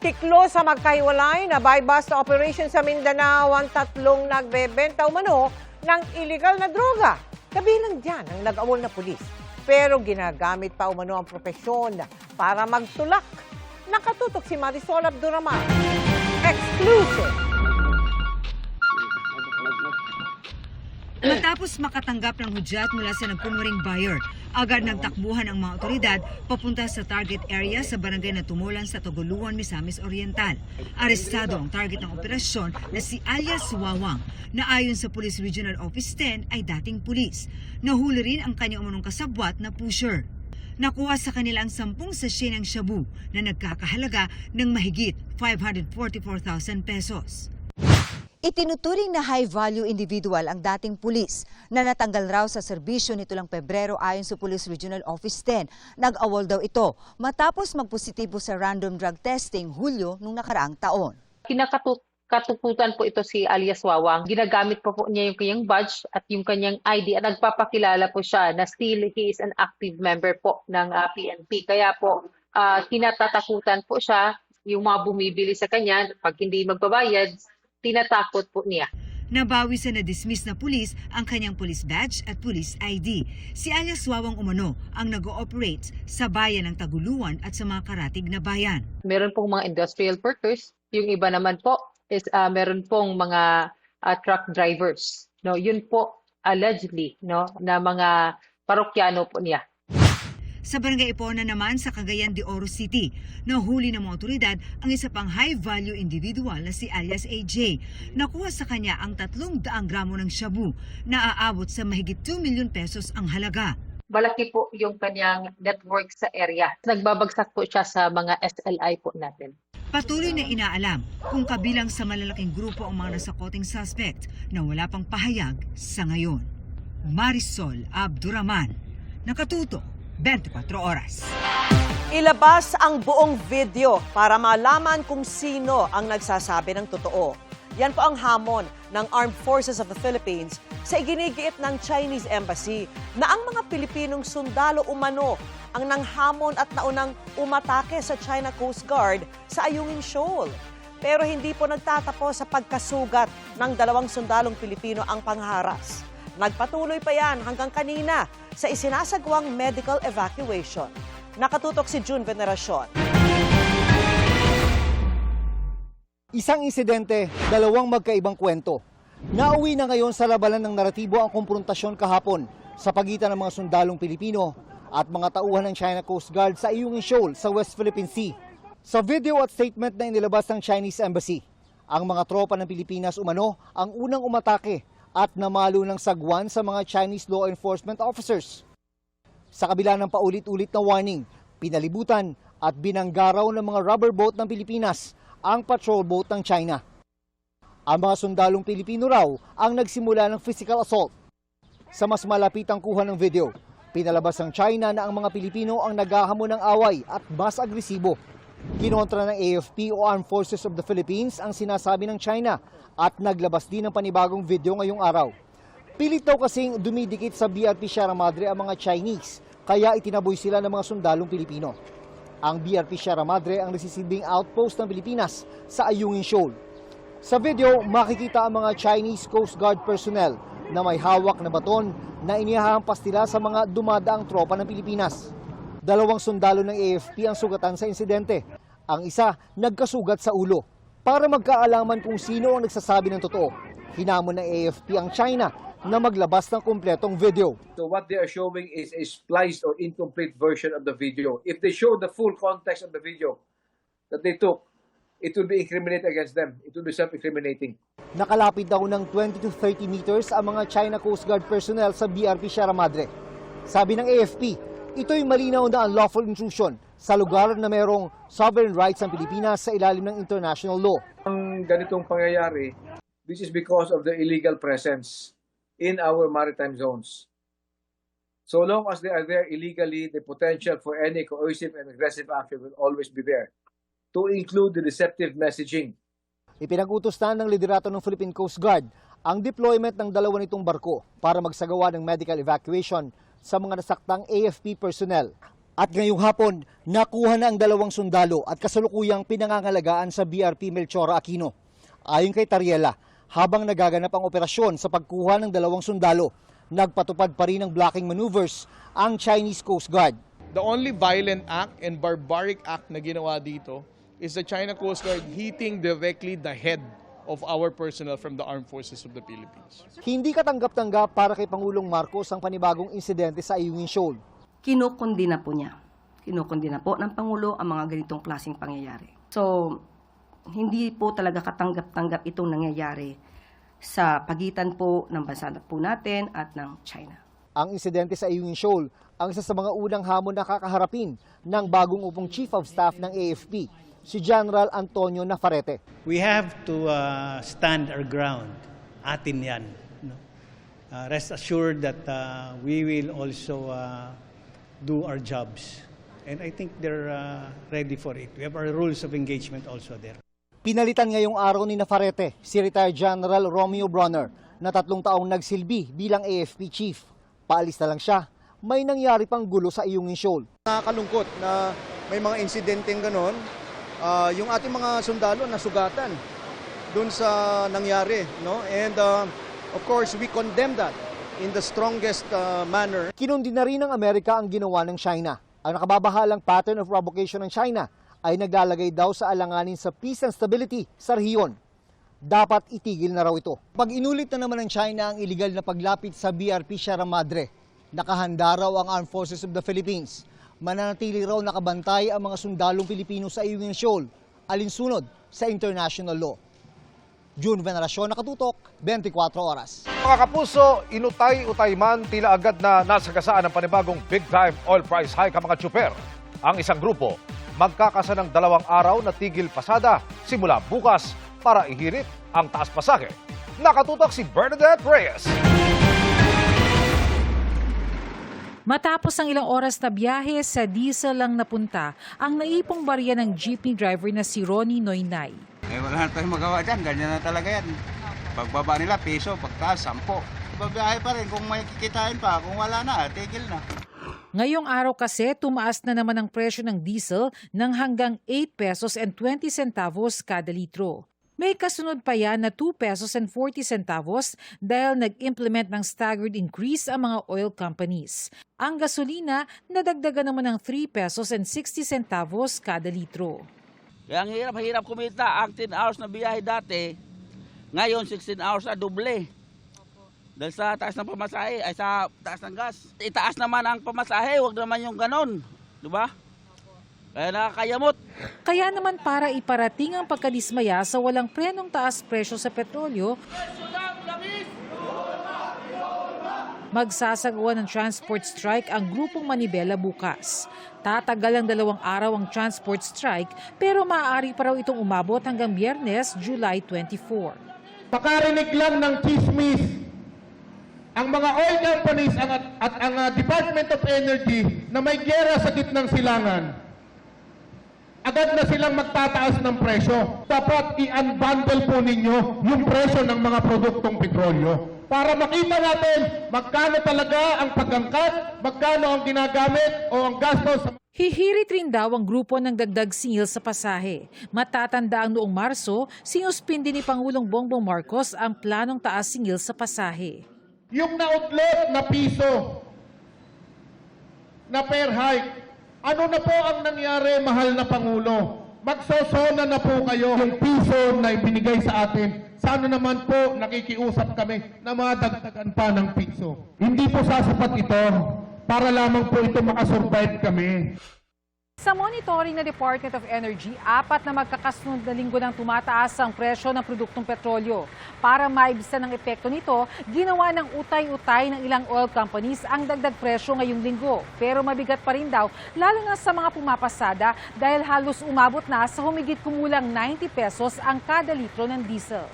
Tiklo sa magkahiwalay na buy-bust operation sa Mindanao ang tatlong nagbebenta umano ng illegal na droga. Kabilang dyan ang nag-awol na pulis. Pero ginagamit pa umano ang propesyon para magtulak. Nakatutok si Marisol Abduraman. Exclusive! Matapos makatanggap ng hudyat mula sa nagkunwaring buyer, agad nagtakbuhan ang mga otoridad papunta sa target area sa barangay na Tumulan sa Taguluan, Misamis Oriental. Arestado ang target ng operasyon na si alias Wawang, na ayon sa Police Regional Office 10 ay dating pulis. Nahuli rin ang kanyang umunong kasabwat na pusher. Nakuha sa kanila ang 10 sachet ng shabu na nagkakahalaga ng mahigit 544,000 pesos. Itinuturing na high-value individual ang dating pulis na natanggal raw sa serbisyo nito lang Pebrero ayon sa Police Regional Office 10. Nag-awol daw ito matapos magpositibo sa random drug testing Hulyo nung nakaraang taon. Kinakatukutan po ito si alias Wawang. Ginagamit po niya yung kanyang badge at yung kanyang ID at nagpapakilala po siya na still he is an active member po ng PNP. Kaya po kinatatakutan po siya yung mga bumibili sa kanya pag hindi magbabayad. Tinatakot po niya. Nabawi sa na-dismiss na pulis ang kanyang police badge at police ID. Si alias Wawang umano ang nag-ooperate sa bayan ng Taguluan at sa mga karatig na bayan. Meron pong mga industrial workers. Yung iba naman po is meron pong mga truck drivers. No, yun po allegedly no na mga parokyano po niya. Sa barangay Ipona naman sa Cagayan de Oro City, nahuli ng mga otoridad ang isa pang high-value individual na si alias AJ. Nakuha sa kanya ang 300 gramo ng shabu na aabot sa mahigit 2 milyon pesos ang halaga. Malaki po yung kanyang network sa area. Nagbabagsak po siya sa mga SLI po natin. Patuloy na inaalam kung kabilang sa malalaking grupo ang mga nasakoting suspect na wala pang pahayag sa ngayon. Marisol Abduraman, nakatuto 24 oras. Ilabas ang buong video para malaman kung sino ang nagsasabi ng totoo. Yan po ang hamon ng Armed Forces of the Philippines sa iginigiit ng Chinese Embassy na ang mga Pilipinong sundalo umano ang nanghamon at naunang umatake sa China Coast Guard sa Ayungin Shoal. Pero hindi po nagtatapos sa pagkasugat ng 2 sundalong Pilipino ang pangharas. Nagpatuloy pa yan hanggang kanina sa isinasagawang medical evacuation. Nakatutok si June Veneracion. Isang insidente, 2 magkaibang kwento. Nauwi na ngayon sa labanan ng naratibo ang komprontasyon kahapon sa pagitan ng mga sundalong Pilipino at mga tauhan ng China Coast Guard sa Ayungin Shoal sa West Philippine Sea. Sa video at statement na inilabas ng Chinese Embassy, ang mga tropa ng Pilipinas umano ang unang umatake at namalo ng sagwan sa mga Chinese law enforcement officers. Sa kabila ng paulit-ulit na warning, pinalibutan at binanggaraw ng mga rubber boat ng Pilipinas ang patrol boat ng China. Ang mga sundalong Pilipino raw ang nagsimula ng physical assault. Sa mas malapitang kuha ng video, pinalabas ng China na ang mga Pilipino ang naghahamon ng away at mas agresibo. Kinontra ng AFP o Armed Forces of the Philippines ang sinasabi ng China at naglabas din ng panibagong video ngayong araw. Pilit daw kasing dumidikit sa BRP Sierra Madre ang mga Chinese, kaya itinaboy sila ng mga sundalong Pilipino. Ang BRP Sierra Madre ang nagsisilbing outpost ng Pilipinas sa Ayungin Shoal. Sa video, makikita ang mga Chinese Coast Guard personnel na may hawak na baton na inihahampas nila sa mga dumadaang tropa ng Pilipinas. 2 sundalo ng AFP ang sugatan sa insidente. Ang isa nagkasugat sa ulo. Para magkaalaman kung sino ang nagsasabi ng totoo, hinamon ng AFP ang China na maglabas ng kumpletong video. So what they are showing is a spliced or incomplete version of the video. If they show the full context of the video that they took, it will be incriminating against them. It will be self-incriminating. Nakalapit daw ng 20 to 30 meters ang mga China Coast Guard personnel sa BRP Sierra Madre. Sabi ng AFP, ito'y malinaw na unlawful intrusion sa lugar na mayroong sovereign rights ang Pilipinas sa ilalim ng international law. Ang ganitong pangyayari, this is because of the illegal presence in our maritime zones. So long as they are there illegally, the potential for any coercive and aggressive action will always be there, to include the deceptive messaging. Ipinag-utos na ng liderato ng Philippine Coast Guard ang deployment ng 2 nitong barko para magsagawa ng medical evacuation sa mga nasaktang AFP personnel. At ngayong hapon, nakuha na ang 2 sundalo at kasalukuyang pinangangalagaan sa BRP Melchora Aquino. Ayon kay Tariela, habang nagaganap ang operasyon sa pagkuha ng 2 sundalo, nagpatupad pa rin ng blocking maneuvers ang Chinese Coast Guard. The only violent act and barbaric act na ginawa dito is the China Coast Guard hitting directly the head of our personnel from the Armed Forces of the Philippines. Hindi katanggap-tanggap para kay Pangulong Marcos ang panibagong insidente sa Ayungin Shoal. Kinukundina po niya. Kinukundina po ng Pangulo ang mga ganitong klaseng pangyayari. So, hindi po talaga katanggap-tanggap itong nangyayari sa pagitan po ng bansa po natin at ng China. Ang insidente sa Ayungin Shoal ang isa sa mga unang hamon na kakaharapin ng bagong upong Chief of Staff ng AFP, si General Antonio Nafarrete. We have to stand our ground. Atin yan. No? Rest assured that we will also do our jobs. And I think they're ready for it. We have our rules of engagement also there. Pinalitan ngayong araw ni Nafarrete si Retired General Romeo Bronner na 3 taong nagsilbi bilang AFP Chief. Paalis na lang siya, may nangyari pang gulo sa Ayungin Shoal. Nakakalungkot na may mga insidenteng ganon. Yung ating mga sundalo nasugatan doon sa nangyari, no? And of course, we condemn that in the strongest manner. Kinundi na rin ng Amerika ang ginawa ng China. Ang nakababahalang pattern of provocation ng China ay naglalagay daw sa alanganin sa peace and stability sa rehiyon. Dapat itigil na raw ito. Pag inulit na naman ng China ang iligal na paglapit sa BRP Sierra Madre, nakahanda raw ang Armed Forces of the Philippines. Mananatili raw nakabantay ang mga sundalong Pilipino sa Ayungin Shoal, alinsunod sa international law. June Veneracion, Nakatutok, 24 Oras. Mga kapuso, inutay-utay man tila agad na nasagasaan ng panibagong big-time oil price hike ang mga tsuper. Ang isang grupo, magkakasa ng 2 araw na tigil pasada simula bukas para ihirit ang taas pasahe. Nakatutok si Bernadette Reyes. Matapos ang ilang oras na biyahe, sa diesel lang napunta ang naipong barya ng jeepney driver na si Ronnie Noynay. Wala na tayong magawa dyan, ganyan na talaga yan. Pagbaba nila, piso, pagtaas, 10. Babiyahe pa rin kung may kikitain pa, kung wala na, tigil na. Ngayong araw kasi, tumaas na naman ang presyo ng diesel ng hanggang 8 pesos and 20 centavos kada litro. May kasunod pa yan na 2 pesos and 40 centavos dahil nag-implement ng staggered increase ang mga oil companies. Ang gasolina, nadagdagan naman ng 3 pesos and 60 centavos kada litro. Kaya ang hirap kumita. Ang 10 hours na biyahe dati, ngayon 16 hours na doble. Dahil sa taas ng pamasahe, ay sa taas ng gas. Itaas naman ang pamasahe, wag naman yung ganon. Diba? Kaya nakakayamot. Kaya naman para iparating ang pagkadismaya sa walang prenong taas presyo sa petrolyo, magsasagawa ng transport strike ang grupong Manibela bukas. Tatagal ang 2 araw ang transport strike pero maaari pa raw itong umabot hanggang Biyernes, July 24. Makarinig lang ng chismis ang mga oil companies at ang Department of Energy na may giyera sa gitnang silangan. Agad na silang magtataas ng presyo. Dapat i-unbundle po ninyo yung presyo ng mga produktong petrolyo para makita natin magkano talaga ang pag-angkat, magkano ang ginagamit o ang gastos. Hihirit rin daw ang grupo ng dagdag singil sa pasahe. Matatanda ang noong Marso, sinuspindi ni Pangulong Bongbong Marcos ang planong taas singil sa pasahe. Yung na-outlet na piso na per hike, ano na po ang nangyari, mahal na Pangulo? Magsosona na po kayo. Yung piso na ibinigay sa atin, sana naman po nakikiusap kami na madagdagan pa ng piso. Hindi po sasapat ito para lamang po ito makasurvive kami. Sa monitoring ng Department of Energy, 4 na magkakasunod na linggo nang tumataas ang presyo ng produktong petrolyo. Para maibsan ang epekto nito, ginawa ng utay-utay ng ilang oil companies ang dagdag presyo ngayong linggo. Pero mabigat pa rin daw, lalo na sa mga pumapasada dahil halos umabot na sa humigit kumulang 90 pesos ang kada litro ng diesel.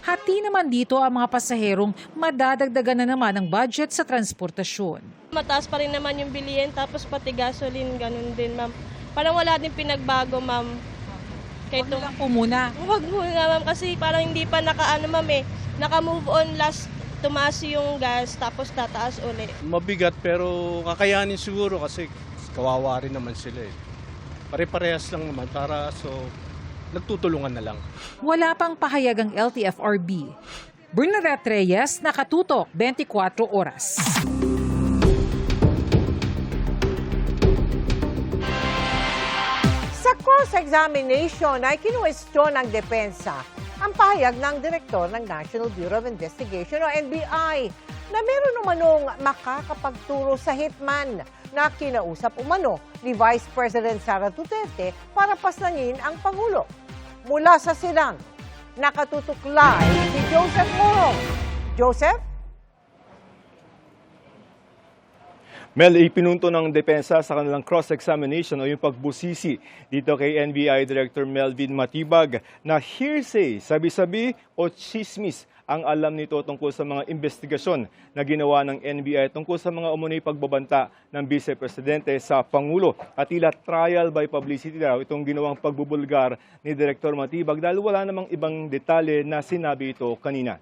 Hati naman dito ang mga pasaherong madadagdagan na naman ang budget sa transportasyon. Mataas pa rin naman yung bilihin, tapos pati gasoline, ganun din, ma'am. Parang wala din pinagbago, ma'am. Huwag lang po muna. Huwag muna, ma'am, kasi parang hindi pa naka-move on last, tumaas yung gas, tapos tataas ulit. Mabigat pero kakayanin siguro kasi kawawa rin naman sila eh. Pare-parehas lang naman nagtutulungan na lang. Wala pang pahayag ang LTFRB. Bernadette Reyes, nakatutok 24 oras. Sa cross-examination ay kinuwestiyon ng depensa ang pahayag ng Direktor ng National Bureau of Investigation o NBI na meron umanong makakapagturo sa hitman na kinausap umano ni Vice President Sara Duterte para paslangin ang Pangulo. Mula sa Silang, nakatutok live si Joseph Morong. Joseph? Mel, ipinunto ng depensa sa kanilang cross-examination o yung pagbusisi dito kay NBI Director Melvin Matibag na hearsay, sabi-sabi o chismis ang alam nito tungkol sa mga investigasyon na ginawa ng NBI tungkol sa mga umunoy pagbabanta ng Vice Presidente sa Pangulo. At tila trial by publicity daw itong ginawang pagbubulgar ni Director Matibag dahil wala namang ibang detalye na sinabi ito kanina.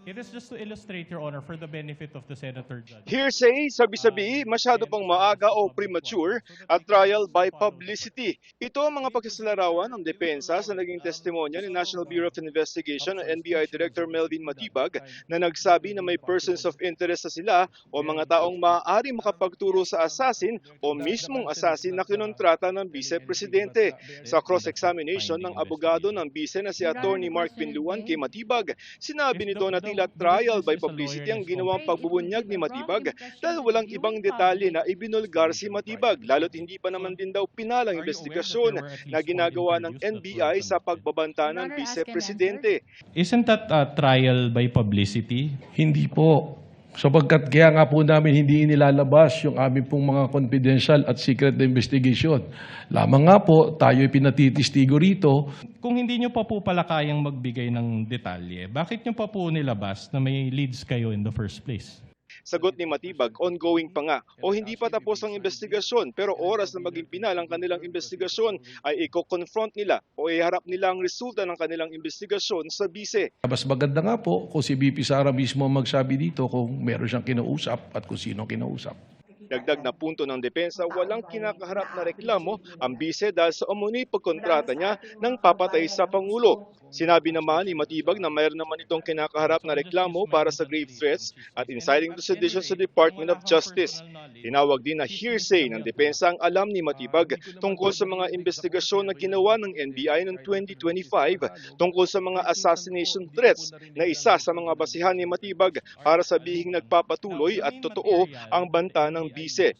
It is just to illustrate, Your Honor, for the benefit of the Senator Judge. Hearsay, sabi-sabi, masyado pang maaga o premature at trial by publicity. Ito ang mga pagsasalarawan ng depensa sa naging testimonya ni National Bureau of Investigation o NBI Director Melvin Matibag na nagsabi na may persons of interest sa sila o mga taong maaari makapagturo sa assassin o mismong assassin na kinontrata ng Vice Presidente. Sa cross-examination ng abogado ng Vice na si Attorney Mark Pinluan kay Matibag, sinabi nito na tila trial by publicity ang ginawang pagbubunyag ni Matibag dahil walang ibang detalye na ibinulgar si Matibag, lalo't hindi pa naman din daw pinalang investigasyon na ginagawa ng NBI sa pagbabanta ng Vice Presidente. Isn't that a trial by publicity? Hindi po. Sapagkat kaya nga po namin hindi inilalabas yung aming pong mga confidential at secret na investigation. Lamang nga po, tayo'y pinatitistigo rito. Kung hindi nyo pa po pala kayang magbigay ng detalye, bakit nyo pa po nilabas na may leads kayo in the first place? Sagot ni Matibag, ongoing pa nga o hindi pa tapos ang investigasyon pero oras na maging pinal ang kanilang investigasyon ay i-confront nila o iharap nila ang resulta ng kanilang investigasyon sa bise. Mas maganda nga po kung si VP Sara mismo magsabi dito kung meron siyang kinausap at kung sino kinausap. Dagdag na punto ng depensa, walang kinakaharap na reklamo ang bise dahil sa umunoy pagkontrata niya ng papatay sa Pangulo. Sinabi naman ni Matibag na mayroon naman itong kinakaharap na reklamo para sa grave threats at inciting to sedition sa Department of Justice. Tinawag din na hearsay ng depensa ang alam ni Matibag tungkol sa mga investigasyon na ginawa ng NBI noong 2025 tungkol sa mga assassination threats na isa sa mga basihan ni Matibag para sabihing nagpapatuloy at totoo ang banta ng bise.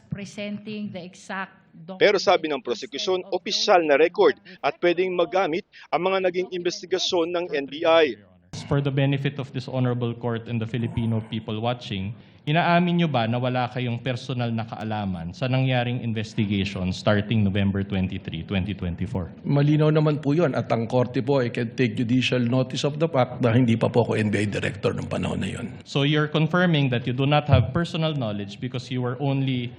Presenting the exact pero sabi ng prosekusyon, opisyal na record at pwedeng magamit ang mga naging investigasyon ng NBI. For the benefit of this honorable court and the Filipino people watching, inaamin nyo ba na wala kayong personal na kaalaman sa nangyaring investigation starting November 23, 2024? Malinaw naman po yun at ang korte po ay can take judicial notice of the fact na hindi pa po ako NBI director ng panahon na yun. So you're confirming that you do not have personal knowledge because you were only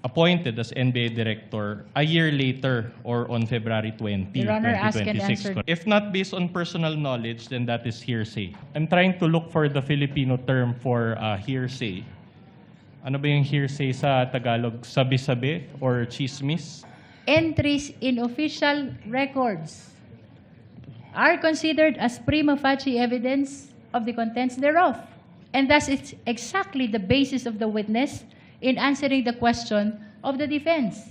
appointed as NBA Director a year later or on February 20, Your Honor, ask and 2026. If not based on personal knowledge, then that is hearsay. I'm trying to look for the Filipino term for hearsay. Ano ba yung hearsay sa Tagalog? Sabi-sabi or chismis? entries in official records are considered as prima facie evidence of the contents thereof. And thus, it's exactly the basis of the witness in answering the question of the defense.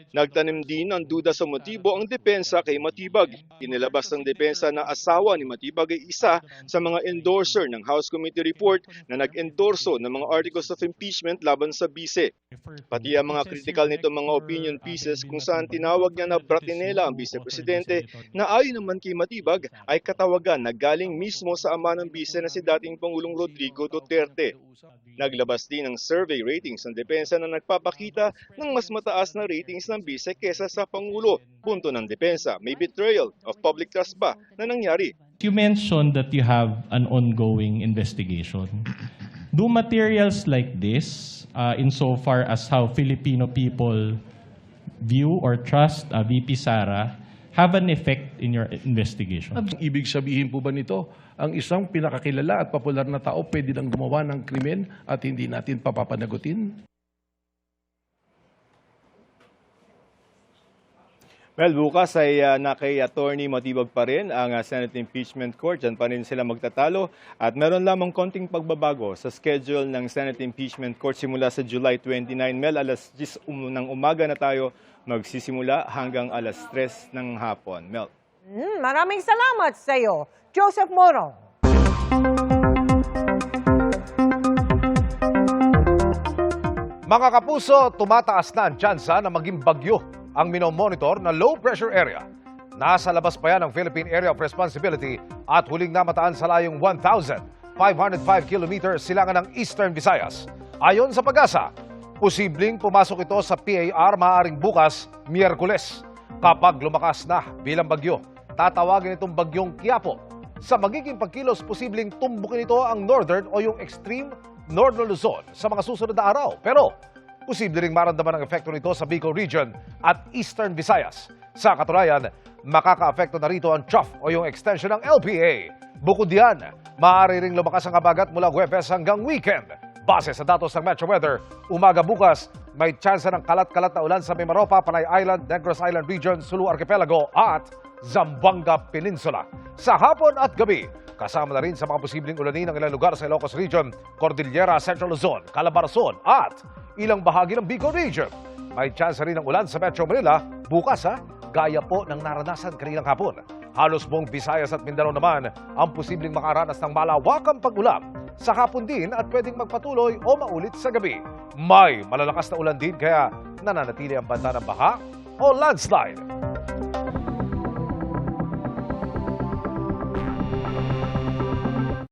Nagtanim din ng duda sa motibo ang depensa kay Matibag. Inilabas ng depensa na asawa ni Matibag ay isa sa mga endorser ng House Committee Report na nag-endorso ng mga articles of impeachment laban sa bise. Pati ang mga critical nito mga opinion pieces kung saan tinawag niya na bratinela ang Vice Presidente na ayon naman kay Matibag ay katawagan na galing mismo sa ama ng bise na si dating Pangulong Rodrigo Duterte. Naglabas din ng survey ratings ng depensa na nagpapakita ng mas mataas na ratings ng bise kesa sa Pangulo. Punto ng depensa, may betrayal of public trust ba na nangyari? You mentioned that you have an ongoing investigation. Do materials like this, insofar as how Filipino people view or trust VP Sara, have an effect in your investigation? Ibig sabihin po ba nito, ang isang pinakakilala at popular na tao pwede lang gumawa ng krimen at hindi natin papapanagutin? Well, bukas ay na kay Attorney Matibag pa rin ang Senate Impeachment Court. Diyan pa rin sila magtatalo. At meron lamang konting pagbabago sa schedule ng Senate Impeachment Court simula sa July 29. Mel, alas 10 ng umaga na tayo magsisimula hanggang alas 3 ng hapon. Mel. Maraming salamat sa iyo, Joseph Moro. Mga kapuso, tumataas na ang tsansa na maging bagyo ang minomonitor na low pressure area. Nasa labas pa yan ang Philippine Area of Responsibility at huling namataan sa layong 1,505 kilometers silangan ng Eastern Visayas. Ayon sa Pag-asa, posibleng pumasok ito sa PAR maaaring bukas, Miyerkules. Kapag lumakas na bilang bagyo, tatawagin itong bagyong Quiapo. Sa magiging pagkilos, posibleng tumbukin ito ang northern o yung extreme northern Luzon sa mga susunod na araw. Pero posible ring maramdaman ang epekto nito sa Bicol Region at Eastern Visayas. Sa katunayan, makaka-apekto na rito ang trough o yung extension ng LPA. Bukod diyan, maaari ring lumakas ang habagat mula Huwebes hanggang weekend. Base sa datos ng Metro Weather, umaga bukas, may tsansa ng kalat-kalat na ulan sa Mimaropa, Panay Island, Negros Island Region, Sulu Archipelago at Zamboanga Peninsula. Sa hapon at gabi, kasama na rin sa mga posibleng ulanin ng ilang lugar sa Ilocos Region, Cordillera, Central Luzon, Calabarzon at ilang bahagi ng Bicol Region. May chance rin ng ulan sa Metro Manila bukas gaya po ng naranasan kaninang hapon. Halos buong Visayas at Mindanao naman ang posibleng makaranas ng malawakang pag-ulan. Sa hapon din at pwedeng magpatuloy o maulit sa gabi. May malalakas na ulan din kaya nananatili ang banta ng baha o landslide.